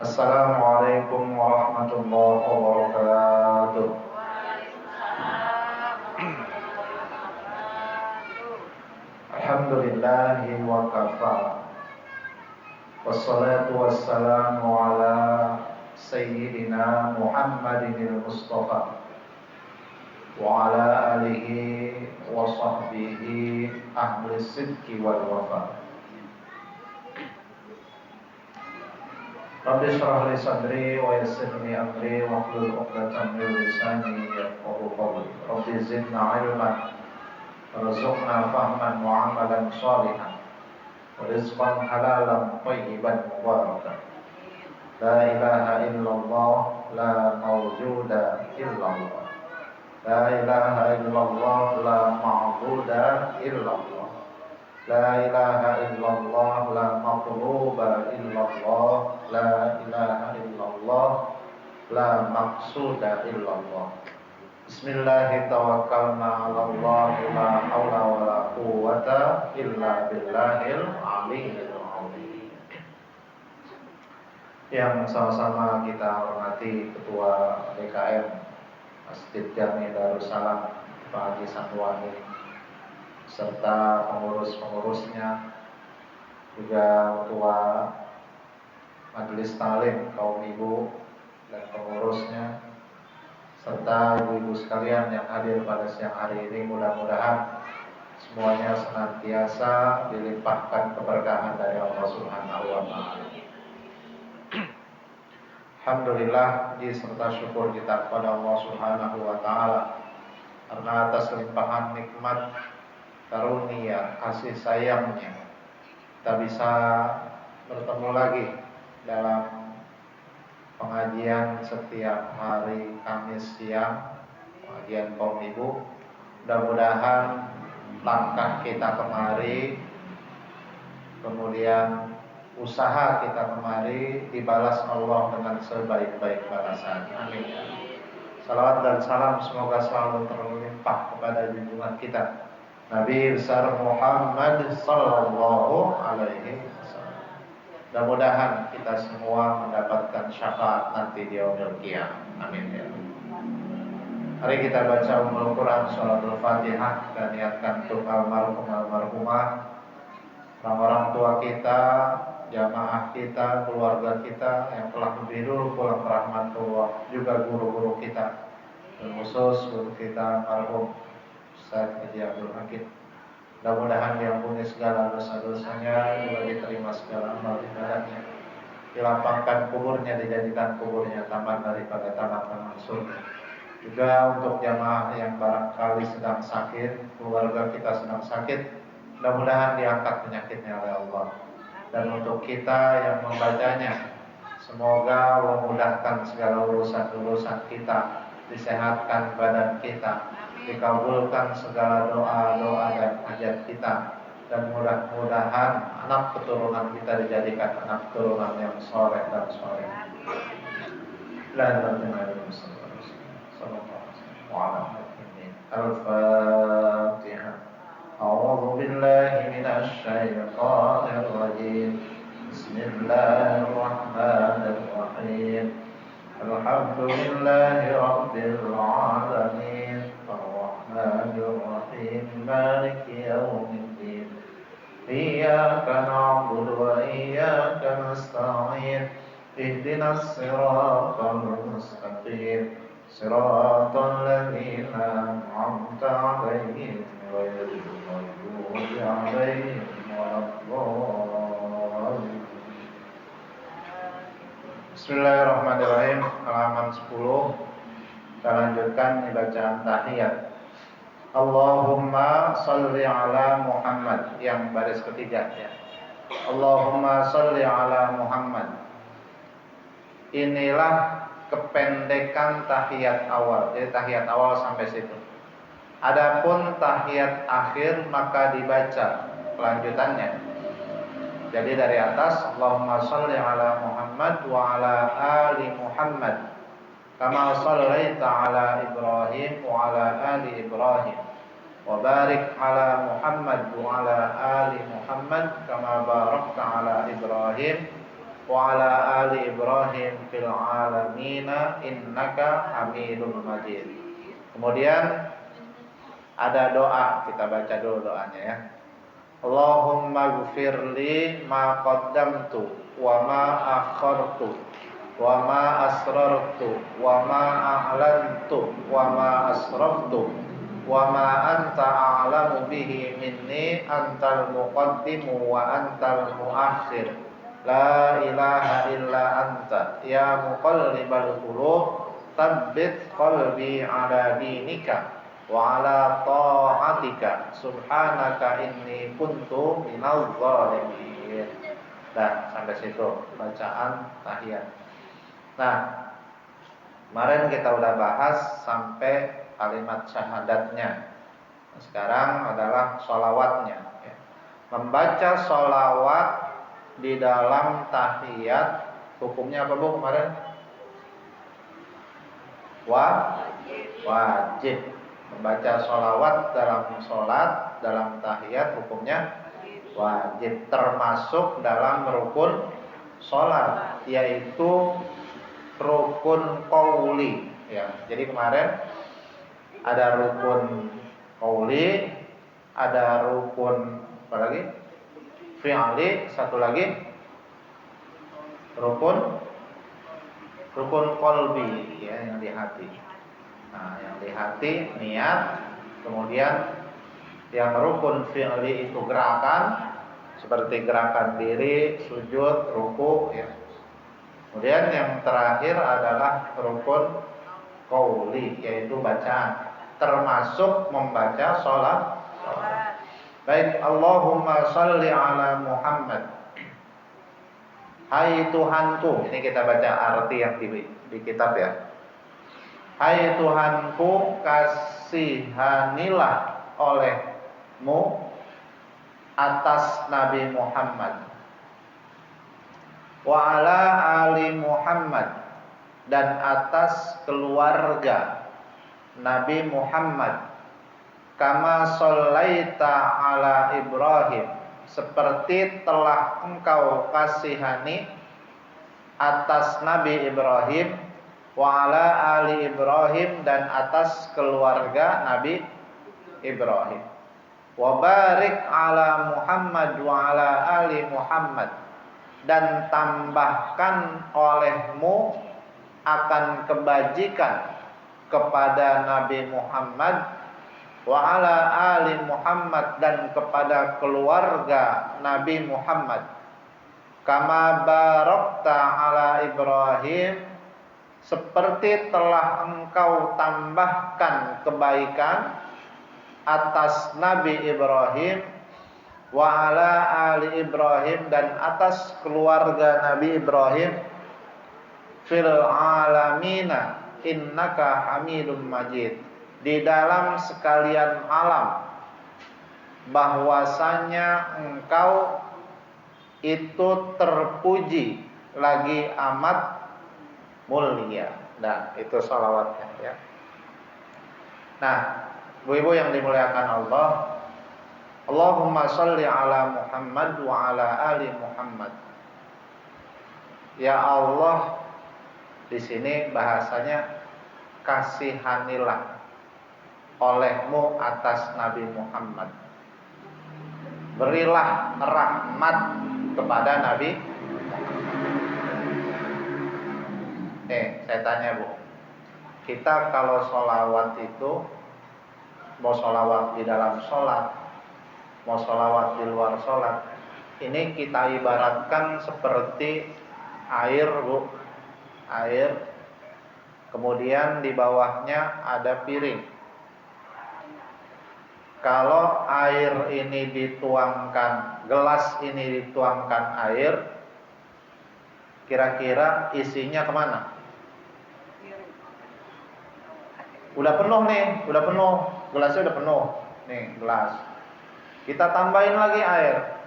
Assalamualaikum warahmatullahi wabarakatuh. Alhamdulillahi wa kafa. Wassalatu wassalamu ala sayyidina Muhammadinil Mustafa wa ala alihi wa sahbihi ahli sidqi wal wafa. Rabbi shrah li sadri wa yassir li amri wa hlul 'uqdatam min lisani yafqahu qawli. Rabbi zidna ilman warzuqna fahman wa 'amalan shalihan wa rizqan halalan thayyiban mubarakan. La ilaha illallah la mawjuda illallah. La ilaha illallah la ma'buda illallah. La ilaha illallah la maqluba illallah. La ilaha illallah la maqsuda illallah. Bismillahirrahmanirrahim. Tawakkalna 'alallah la haula wala quwwata illa billahil aliyyil azim. Yang sama-sama kita hormati Ketua DKM Masjid Jami Darussalam Pak Haji Sanwani, serta pengurus-pengurusnya, juga ketua majelis taklim kaum ibu dan pengurusnya, serta ibu-ibu sekalian yang hadir pada siang hari ini. Mudah-mudahan semuanya senantiasa dilimpahkan keberkahan dari Allah Subhanahu wa Ta'ala. Alhamdulillah, puji serta syukur kita kepada Allah Subhanahu wa Ta'ala karena atas limpahan nikmat, karunia, kasih sayangnya kita bisa bertemu lagi dalam pengajian setiap hari Kamis siang, pengajian kaum ibu. Mudah-mudahan langkah kita kemari, kemudian usaha kita kemari dibalas Allah dengan sebaik-baik balasan. Amin. Salawat dan salam semoga selalu terlimpah kepada junjungan kita Nabi besar Muhammad sallallahu alaihi wasallam. Mudah-mudahan kita semua mendapatkan syafaat nanti di yaumil qiyamah. Amin ya. Mari kita baca Ummul Quran, Shalatul Fatihah, dan niatkan untuk almarhumah, orang-orang tua kita, jamaah kita, keluarga kita yang telah lebih dulu pulang rahmatullah, juga guru-guru kita, dan khusus guru kita almarhum Ustaz Haji Abdul Hakim. Mudah-mudahan diampuni segala dosa-dosanya, juga diterima segala amal ibadahnya, dilapangkan kuburnya, dijadikan kuburnya taman daripada taman-taman surga. Juga untuk jamaah yang barangkali sedang sakit, keluarga kita sedang sakit, mudah-mudahan diangkat penyakitnya oleh Allah. Dan untuk kita yang membacanya, semoga Allah mudahkan segala urusan-urusan kita, disehatkan badan kita, dikabulkan segala doa-doa dan hajat kita, dan mudah-mudahan anak keturunan kita dijadikan anak keturunan yang soleh dan soleh. Al-Fatihah. A'udzu billahi minasy syaithanir rajim. Bismillahirrahmanirrahim. Alhamdulillahi rabbil alamin. Ar-Rahmanir-Rahim. Maliki yaumiddin. Iyyaka na'budu wa iyyaka nasta'in. Ihdinas siratal mustaqim. Siratal ladzina an'amta 'alaihim ghairil maghdubi 'alaihim waladdallin. Bismillahirrahmanirrahim. Halaman 10. Kita lanjutkan bacaan tahiyat. Allahumma shalli ala Muhammad, yang baris ketiga ya. Allahumma shalli ala Muhammad. Inilah kependekan tahiyat awal. Jadi tahiyat awal sampai situ. Adapun tahiyat akhir maka dibaca kelanjutannya. Jadi dari atas, Allahumma shalli ala Muhammad wa ala ali Muhammad kama shallaita ala Ibrahim wa ala ali Ibrahim wa barik ala Muhammad wa ala ali Muhammad kama barakta ala Ibrahim wa ala ali Ibrahim fil alamin innaka Hamidum Majid. Kemudian ada doa, kita baca dulu doanya ya. Allahumma gfirli ma qaddamtu wa ma akhartu wa ma asrartu wa ma a'lantu wa ma asraftu wa ma anta a'lamu bihi minni antal muqaddimu wa antal muakhir la ilaha illa anta ya muqallibal qulub tsabbit qalbi ala dinika wa ala ta'atika subhanaka inni kuntu minaz zalimin. Nah, sampai situ bacaan tahiyat. Nah, kemarin kita udah bahas sampai kalimat syahadatnya. Sekarang adalah sholawatnya ya. Membaca sholawat di dalam tahiyat hukumnya apa Bu kemarin? Wajib. Membaca sholawat dalam sholat, dalam tahiyat hukumnya wajib, termasuk dalam rukun sholat, yaitu rukun qauli ya. Jadi kemarin ada rukun qauli, ada rukun apa lagi? Fi'li, satu lagi rukun qalbi ya, yang di hati. Nah, yang di hati niat, kemudian yang rukun fi'li itu gerakan seperti gerakan diri, sujud, ruku ya. Kemudian yang terakhir adalah rukun qauli, yaitu bacaan, termasuk membaca sholat. Baik, Allahumma sholli ala Muhammad. Hai Tuhanku, ini kita baca arti yang di kitab ya. Hai Tuhanku, kasihanilah olehmu atas Nabi Muhammad, wa ala ali Muhammad, dan atas keluarga Nabi Muhammad, kama shallaita ala Ibrahim, seperti telah engkau kasihani atas Nabi Ibrahim, wa ala ali Ibrahim, dan atas keluarga Nabi Ibrahim, wa barik ala Muhammad wa ala ali Muhammad, dan tambahkan olehmu akan kebajikan kepada Nabi Muhammad, wa ala ali Muhammad, dan kepada keluarga Nabi Muhammad, kama barakta ala Ibrahim, seperti telah engkau tambahkan kebaikan atas Nabi Ibrahim, wa ala ali Ibrahim, dan atas keluarga Nabi Ibrahim, fil alamina innaka Hamidum Majid, di dalam sekalian alam, bahwasanya engkau itu terpuji lagi amat mulia. Nah, itu sholawatnya ya. Nah, ibu-ibu yang dimuliakan Allah, Allahumma sholli ala Muhammad wa ala ali Muhammad. Ya Allah, di sini bahasanya kasihanilah olehmu atas Nabi Muhammad. Berilah rahmat kepada Nabi. Saya tanya Bu, kita kalau sholawat itu, mau sholawat di dalam sholat, mau sholawat di luar sholat, ini kita ibaratkan seperti air Bu, air, kemudian di bawahnya ada piring. Kalau air ini dituangkan, gelas ini dituangkan air, kira-kira isinya kemana? Udah penuh nih, udah penuh, gelasnya udah penuh. Nih gelas, kita tambahin lagi air,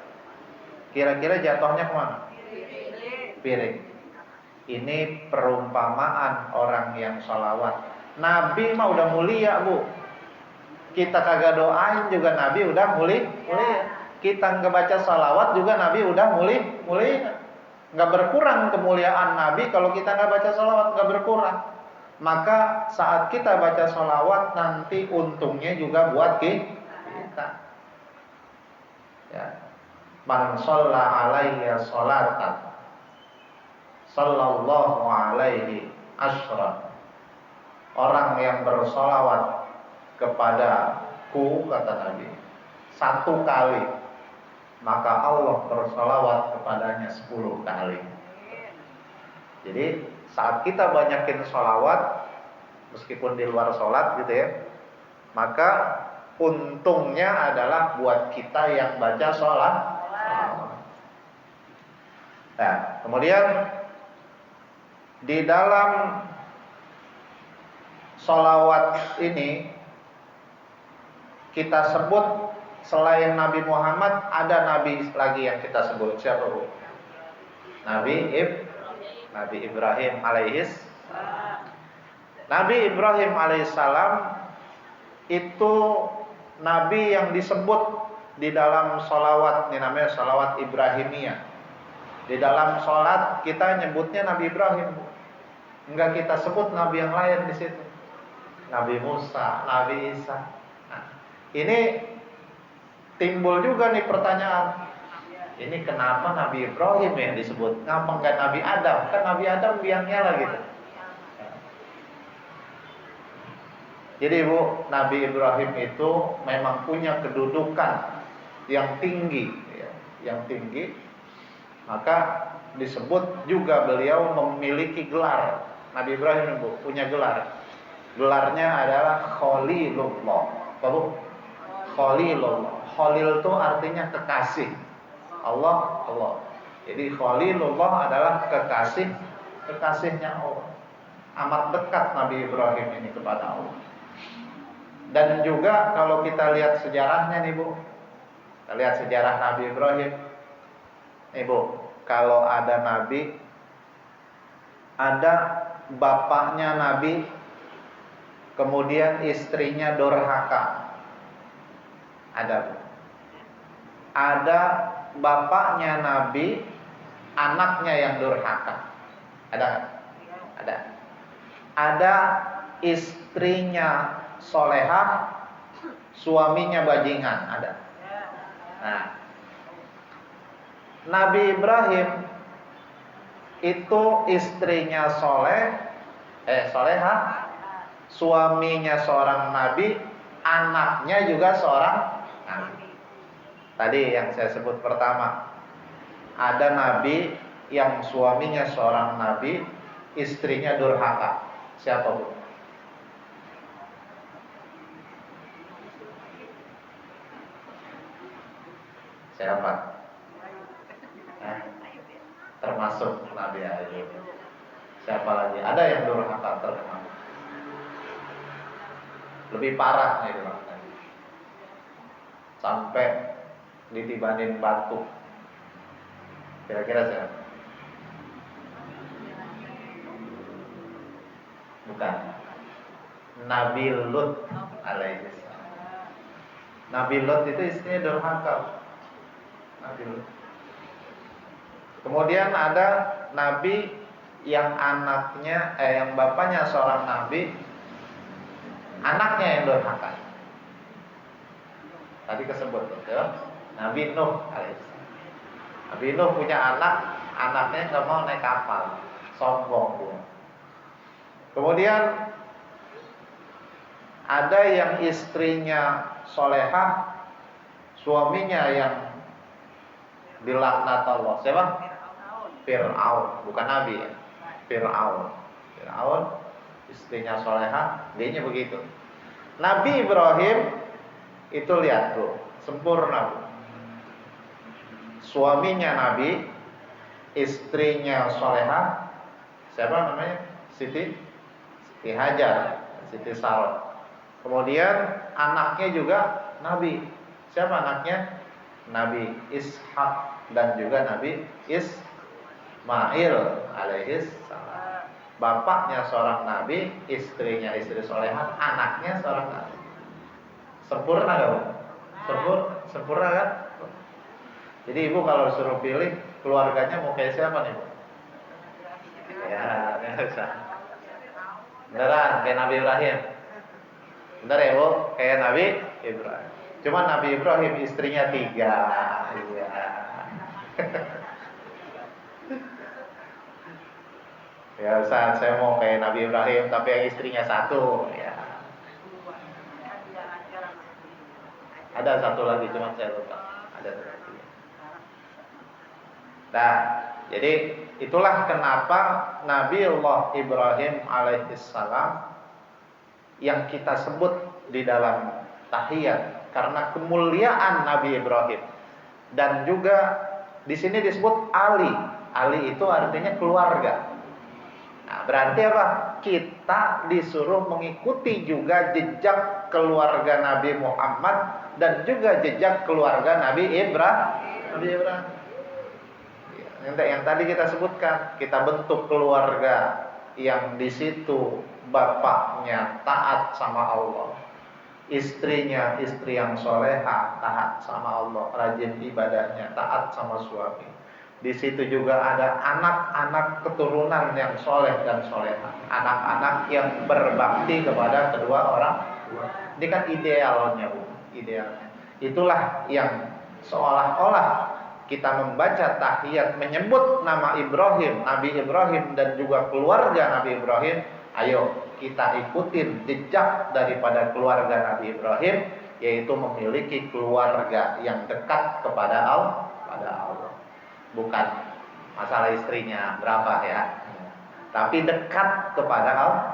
kira-kira jatuhnya kemana? Piring. Ini perumpamaan orang yang sholawat. Nabi mah udah mulia Bu, kita kagak doain juga Nabi udah mulia. Kita ngebaca sholawat juga Nabi udah mulia. Nggak berkurang kemuliaan Nabi kalau kita nggak baca sholawat, nggak berkurang. Maka saat kita baca sholawat nanti untungnya juga buat kita. Ya. Man shalla alaiya sholatan sallallahu alaihi asyra. Orang yang bersolawat kepadaku, kata Nabi, 1 kali, maka Allah bersolawat kepadanya 10 kali. Jadi saat kita banyakin sholawat, meskipun di luar sholat gitu ya, maka untungnya adalah buat kita yang baca sholat. Nah, kemudian di dalam sholawat ini kita sebut selain Nabi Muhammad ada nabi lagi yang kita sebut. Siapa Bu? Nabi Ibrahim Nabi Ibrahim alaihissalam itu nabi yang disebut di dalam sholawat, ini namanya sholawat Ibrahimiyah. Di dalam sholat kita nyebutnya Nabi Ibrahim, enggak kita sebut nabi yang lain di situ. Nabi Musa, Nabi Isa. Nah, ini timbul juga nih pertanyaan. Ini kenapa Nabi Ibrahim yang disebut? Kenapa enggak Nabi Adam? Kan Nabi Adam biangnya lah gitu. Jadi Bu, Nabi Ibrahim itu memang punya kedudukan yang tinggi, ya, yang tinggi. Maka disebut juga beliau memiliki gelar. Nabi Ibrahim Bu punya gelar. Gelarnya adalah Khalilullah. Tahu? Khalilullah. Khalil itu artinya kekasih. Allah. Jadi Khalilullah adalah kekasihnya Allah. Amat dekat Nabi Ibrahim ini kepada Allah. Dan juga kalau kita lihat sejarahnya nih Bu, kita lihat sejarah Nabi Ibrahim. Nih Bu, kalau ada Nabi, ada bapaknya Nabi, kemudian istrinya durhaka. Ada Bu. Ada bapaknya Nabi, anaknya yang durhaka. Ada? Ada. Ada istrinya solehah, suaminya bajingan. Ada. Nah, Nabi Ibrahim itu istrinya solehah, suaminya seorang nabi, anaknya juga seorang nabi. Tadi yang saya sebut pertama, ada nabi yang suaminya seorang nabi, istrinya durhaka. Siapa Bu? Siapa? Termasuk Nabi Ayub. Siapa lagi? Ada yang durhaka terkenal. Lebih parah nih durhaka. Sampai ditibanin batu. Kira-kira siapa? Bukan. Nabi Lut alaihissalam. Nabi Lut itu istrinya durhaka. Nabi Lut. Kemudian ada nabi yang yang bapaknya seorang nabi, anaknya yang durhaka. Tadi kesebut ya, Nabi Nuh alaihissalam. Nabi Nuh punya anaknya nggak mau naik kapal, sombong dia. Kemudian ada yang istrinya solehah, suaminya yang dilaknat Allah. Siapa? Fir'aun, bukan Nabi ya. Fir'aun, istrinya solehah, dianya begitu. Nabi Ibrahim itu lihat tuh, sempurna Bu. Suaminya Nabi, istrinya solehah, siapa namanya? Siti Hajar, Siti Sarah. Kemudian anaknya juga Nabi. Siapa anaknya? Nabi Ishak dan juga Nabi Ismail alaihissalam. Bapaknya seorang nabi, istrinya istri solehah, anaknya seorang nabi. Sempurna gak Bu? Sempurna kan? Jadi Ibu kalau suruh pilih Keluarganya mau kayak siapa nih, Bu? Ya, bisa. Beneran kayak Nabi Ibrahim. Bener ya, Bu? Kayak Nabi Ibrahim. Cuma Nabi Ibrahim istrinya 3. Iya. Ya, Ustaz, saya mau kayak Nabi Ibrahim tapi yang istrinya 1. Ya. Ada 1 lagi, cuma saya lupa. Ada 1 lagi. Nah, jadi itulah kenapa Nabi Allah Ibrahim alaihissalam yang kita sebut di dalam tahiyat karena kemuliaan Nabi Ibrahim, dan juga di sini disebut Ali. Ali itu artinya keluarga. Nah, berarti apa? Kita disuruh mengikuti juga jejak keluarga Nabi Muhammad dan juga jejak keluarga Nabi Ibrahim. Yang tadi kita sebutkan, kita bentuk keluarga yang di situ bapaknya taat sama Allah, istrinya istri yang soleha, taat sama Allah, rajin ibadahnya, taat sama suami. Di situ juga ada anak-anak keturunan yang soleh dan soleha, anak-anak yang berbakti kepada kedua orang tua. Ini kan idealnya, Bu. Idealnya. Itulah yang seolah-olah kita membaca tahiyat menyebut nama Ibrahim, Nabi Ibrahim dan juga keluarga Nabi Ibrahim. Ayo kita ikutin jejak daripada keluarga Nabi Ibrahim, yaitu memiliki keluarga yang dekat kepada Allah. Bukan masalah istrinya berapa ya, tapi dekat kepada Allah.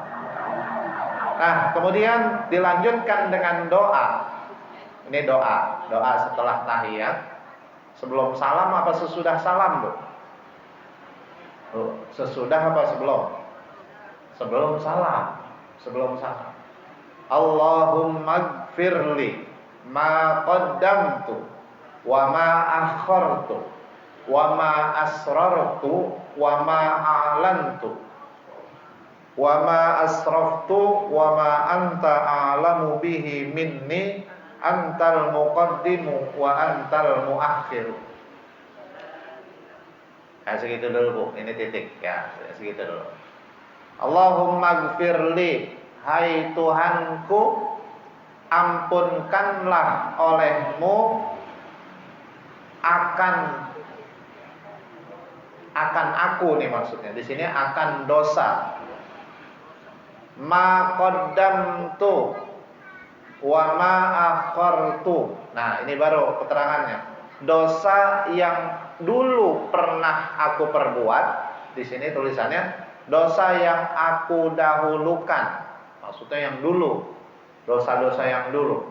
Nah, kemudian dilanjutkan dengan doa. Ini doa setelah tahiyat. Sebelum salam apa sesudah salam, Bu? Sesudah apa sebelum? Sebelum salam. Allahumma gfirli ma qaddamtu wa ma akhartu wa ma asrartu wa ma a'lantu wa ma asraftu wa ma anta a'lamu bihi minni antal muqaddimu wa antal muakhiru. Segitu dulu, Bu. Ini titik ya, segitu dulu. Allahumma gfirli, hai Tuhanku, ampunkanlah olehmu akan aku nih maksudnya. Di sini akan dosa. Ma qaddamtu wa ma akhartu. Nah, ini baru keterangannya. Dosa yang dulu pernah aku perbuat. Di sini tulisannya dosa yang aku dahulukan. Maksudnya yang dulu. Dosa-dosa yang dulu.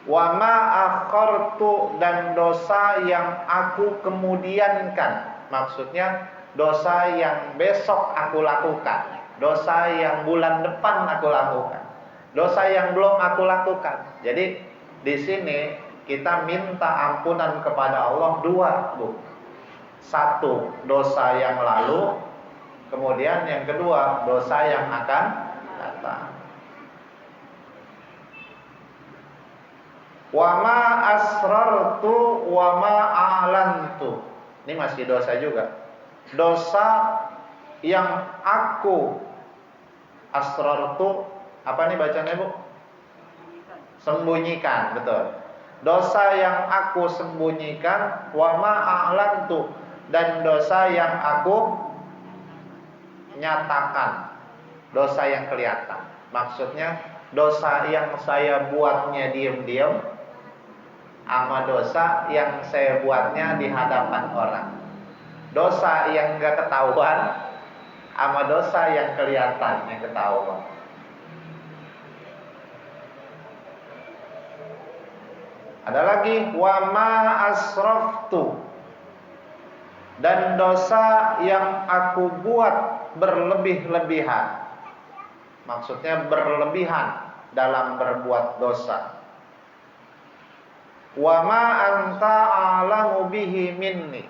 Wa ma akhartu, dan dosa yang aku kemudiankan. Maksudnya dosa yang besok aku lakukan, dosa yang bulan depan aku lakukan, dosa yang belum aku lakukan. Jadi di sini kita minta ampunan kepada Allah 2, Bu. 1 dosa yang lalu, kemudian yang kedua dosa yang akan datang. Wa ma asrartu wa ma a'lantu. Ini masih dosa juga. Dosa yang aku asrartu, apa nih bacanya, Bu? Sembunyikan, betul. Dosa yang aku sembunyikan, wa ma a'lantu, dan dosa yang aku nyatakan, dosa yang kelihatan. Maksudnya dosa yang saya buatnya diam-diam, sama dosa yang saya buatnya di hadapan orang. Dosa yang enggak ketahuan sama dosa yang kelihatan, yang ketahuan. Ada lagi wa ma asraftu, dan dosa yang aku buat berlebih-lebihan. Maksudnya berlebihan dalam berbuat dosa. Wa ma anta a'lamu bihi minni,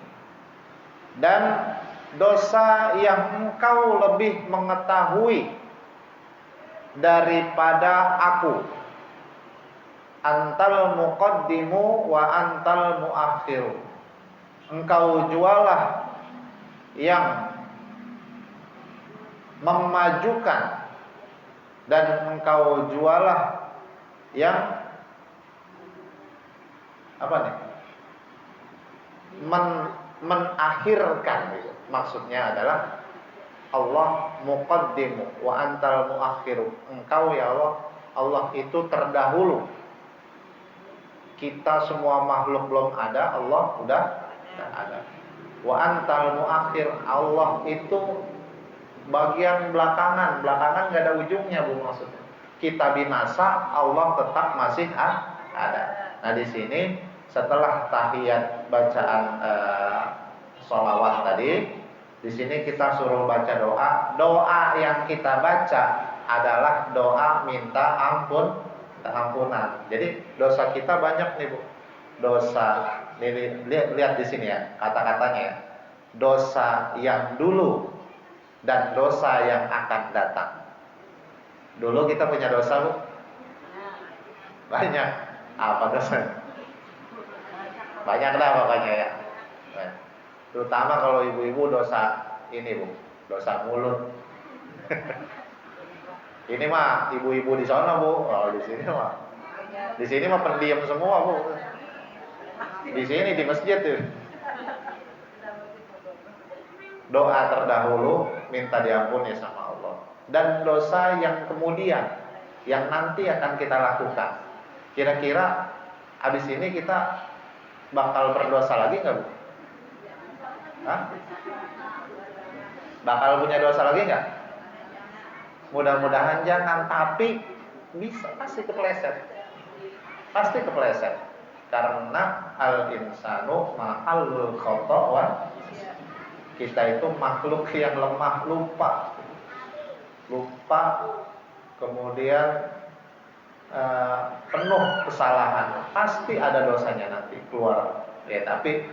dan dosa yang engkau lebih mengetahui daripada aku. Antal muqaddimu wa antal muakhiru. engkau jualah yang memajukan, dan engkau jualah yang apa nih? Menakhirkan gitu. Maksudnya adalah Allah muqaddimu wa antal muakhiru. Engkau ya Allah, Allah itu terdahulu. Kita semua makhluk belum ada, Allah udah ada. Wa antal muakhir, Allah itu bagian belakangan. Belakangan gak ada ujungnya, Bu, maksudnya. Kita binasa, Allah tetap masih ada. Nah, di sini setelah tahiyat bacaan sholawat tadi, di sini kita suruh baca doa. Doa yang kita baca adalah doa minta ampunan. Jadi dosa kita banyak nih, Bu. Dosa, lihat di sini ya kata-katanya ya. Dosa yang dulu dan dosa yang akan datang. Dulu kita punya dosa, Bu? Banyak. Apa dosa? Banyak lah pokoknya ya. Terutama kalau ibu-ibu dosa ini, Bu, dosa mulut. Ini mah ibu-ibu di sana, Bu. Kalau di sini mah pendiam semua, Bu. Di sini di masjid tuh. Doa terdahulu minta diampuni sama Allah, dan dosa yang kemudian yang nanti akan kita lakukan. Kira-kira abis ini kita bakal berdosa lagi nggak, Bu? Hah? Bakal punya dosa lagi nggak? Mudah-mudahan jangan, tapi bisa, pasti kepleset. Karena al insanu ma'al khata', kita itu makhluk yang lemah, lupa, kemudian penuh kesalahan, pasti ada dosanya nanti keluar. Ya, tapi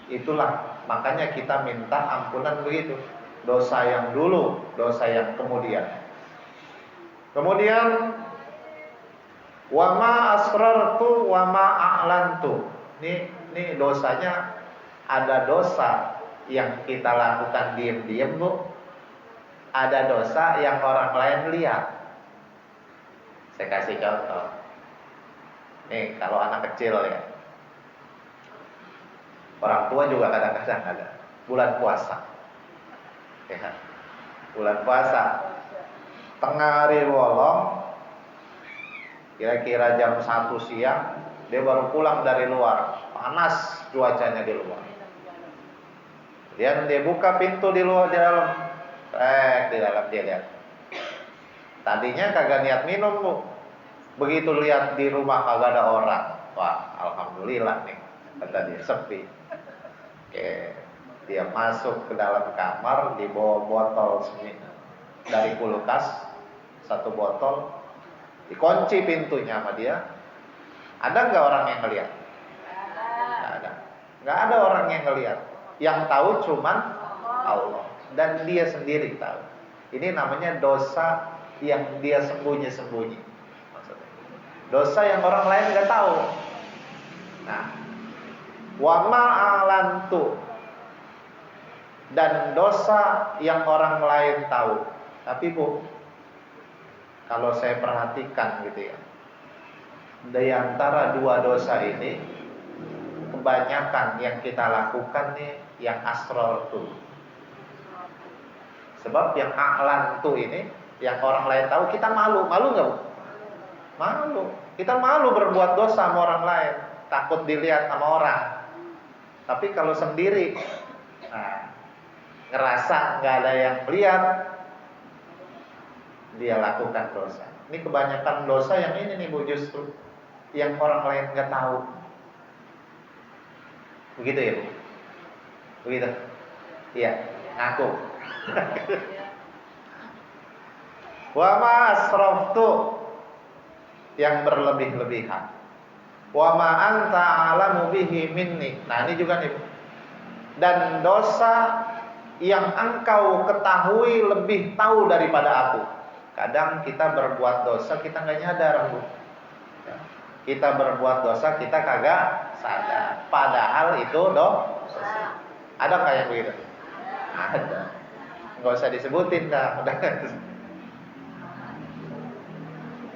itulah makanya kita minta ampunan begitu. Dosa yang dulu, dosa yang kemudian. Kemudian wa ma asrartu wa ma a'lantu. Ini dosanya, ada dosa yang kita lakukan diam-diam, Bu. Ada dosa yang orang lain lihat. Saya kasih contoh. Nih, kalau anak kecil ya. Orang tua juga kadang-kadang ada. Bulan puasa. Ya. Bulan puasa. Tengah hari bolong, kira-kira jam 1 siang, dia baru pulang dari luar. Panas cuacanya di luar. Dia buka pintu di luar, di dalam. Di dalam dia lihat. Tadinya kagak niat minum, Bu. Begitu lihat di rumah kagak ada orang. Wah, alhamdulillah nih. Kata dia, sepi. Oke. Dia masuk ke dalam kamar, dibawa botol dari kulkas, 1 botol. Dikunci pintunya sama dia. Ada nggak orang yang ngelihat? Nggak ada. Nggak ada orang yang ngelihat. Yang tahu cuman Allah, dan dia sendiri tahu. Ini namanya dosa yang dia sembunyi-sembunyi. Maksudnya, dosa yang orang lain nggak tahu. Nah, wa ma'alantu, dan dosa yang orang lain tahu. Tapi, Bu, kalau saya perhatikan gitu ya, di antara dua dosa ini, kebanyakan yang kita lakukan nih yang asrar tuh. Sebab yang a'lan tuh ini, yang orang lain tahu, kita malu. Malu nggak, Bu? Malu. Kita malu berbuat dosa sama orang lain, takut dilihat sama orang. Tapi kalau sendiri, ngerasa nggak ada yang melihat, dia lakukan dosa. Ini kebanyakan dosa yang ini nih, Bu, justru yang orang lain nggak tahu. Begitu ya, Bu? Begitu? Iya, ngaku. Wa ma asraftu, yang berlebih-lebihan. Wa ma anta alamu bihi minni. Nah, ini juga nih, Bu. Dan dosa yang engkau ketahui lebih tahu daripada aku. Kadang kita berbuat dosa kita nggak nyadar, Bu. Kita berbuat dosa kita kagak sadar. Padahal itu dosa. Ada kayak begitu? Ada. Nggak usah disebutin dah.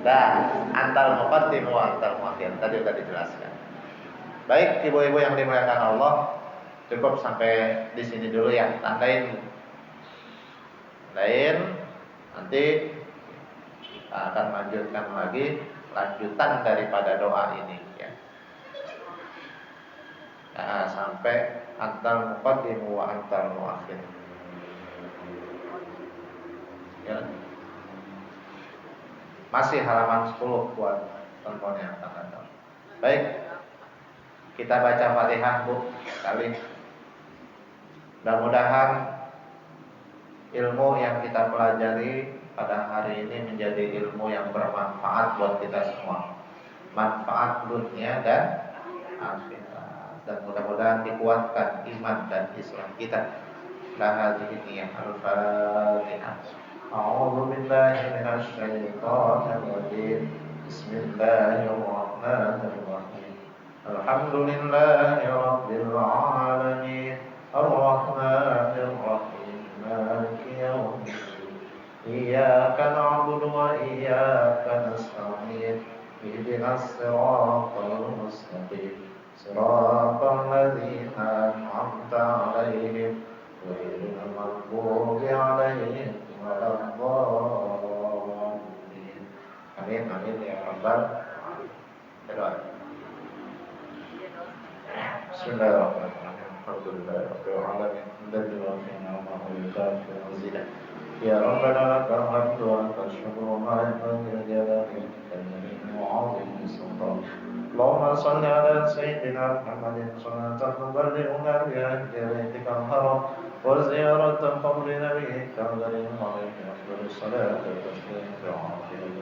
Dah, antal muqaddim wa antal muakhir. Tadi sudah dijelaskan. Baik, ibu-ibu yang dimuliakan Allah, cukup sampai di sini dulu ya. Tandain. Nanti kita akan lanjutkan lagi lanjutan daripada doa ini ya. Nah, sampai antal muqaddim wa antal muakhir. Ya. Masih halaman 10 buat teman yang akan datang. Baik, kita baca Fatihah Bu sekali. Mudah-mudahan ilmu yang kita pelajari pada hari ini menjadi ilmu yang bermanfaat buat kita semua. Manfaat dunia dan akhirat. Dan mudah-mudahan dikuatkan iman dan Islam kita. La hadhihi al-Fatihah. A'udzu billahi minasy syaithanir rajim. Bismillahirrahmanirrahim. Alhamdulillahi rabbil alamin. Ar-Rahmanir Rahim. Maliki yaumiddin. Iyyaka na'budu wa iyyaka nasta'in. Ihdinas siratal mustaqim. Siratal ladzina an'amta 'alaihim ghairil maghdubi 'alaihim waladdallin. Amin amin ya rabbal alamin. Bismillahirrahmanirrahim. Alhamdulillahirabbil alamin. Hamdan wa yukafi ya rabbana lakal hamdu wa lakal syukru ma yanbaghi li jalali wa 'azimi sultan. Allahumma shalli ala sayyidina Muhammadin salatan tuballighuna biha jalalikal haram wa ziyaratan qabri nabiyyika al-karim alayhi afdalus salatu wa taslim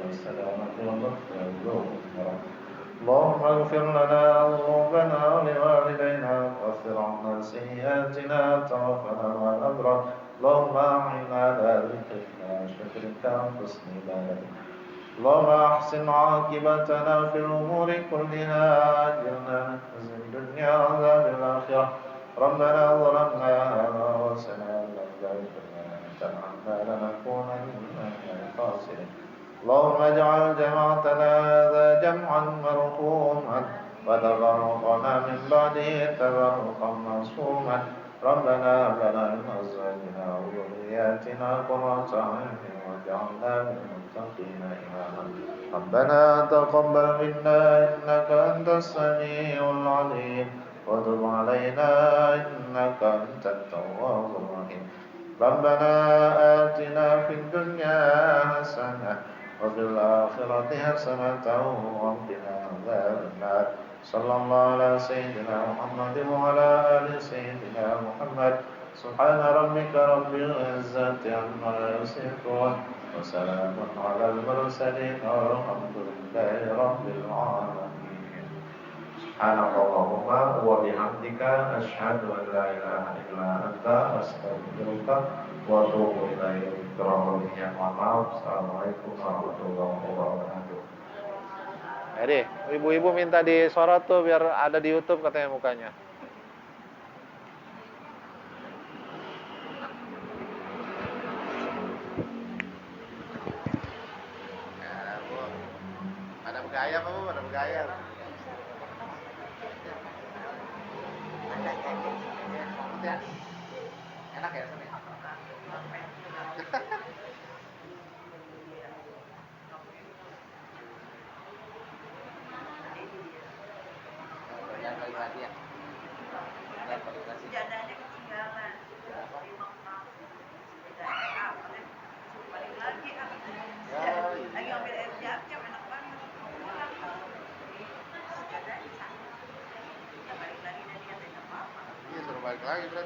wa salamatu wa barakatuh. اللهم اغفر لنا ذنوبنا ولوالدينا واغفر عنا سيئاتنا توفنا مع الأبرار. اللهم أعنا على ذكرك وشكرك وحسن عبادتك. اللهم أحسن عاقبتنا في الأمور كلها أجرنا من خزي الدنيا وعذاب الآخرة. ربنا ظلمنا أنفسنا وإن لم تغفر لنا وترحمنا لنكونن من الخاسرين. اللهم اجعل جماعتنا هذا جمعا مرحوما وتفرقنا من بعده تفرقا معصوما. ربنا هب لنا من ازواجنا وذرياتنا قرة اعين واجعلنا للمتقين اماما. ربنا تقبل منا انك انت السميع العليم وتب علينا انك انت التواب الرحيم. ربنا آتنا في الدنيا حسنة وفي الآخرة حسنة وقنا عذاب النار. صلى الله على سيدنا محمد وعلى آل سيدنا محمد. سبحان ربك رب العزة عما يصفون وسلام على المرسلين والحمد لله رب العالمين. سبحانك اللهم وبحمدك أشهد أن لا إله إلا أنت أستغفرك وأتوب إليك. Mohon maaf. Assalamualaikum warahmatullahi wabarakatuh. Jadi, ibu-ibu minta disorot tuh biar ada di YouTube katanya mukanya. Ya, Bu. Pada bergaya apa, Bu? Pada bergaya. Enak ya sini. Jangan balik lagi ya. Jangan balik lagi. Jadanya ketinggalan. Balik lagi. Lagi ambil air jam-jam enak banget. Jadanya sama. Balik lagi dan dia tidak apa-apa. Iya, suruh balik lagi berarti.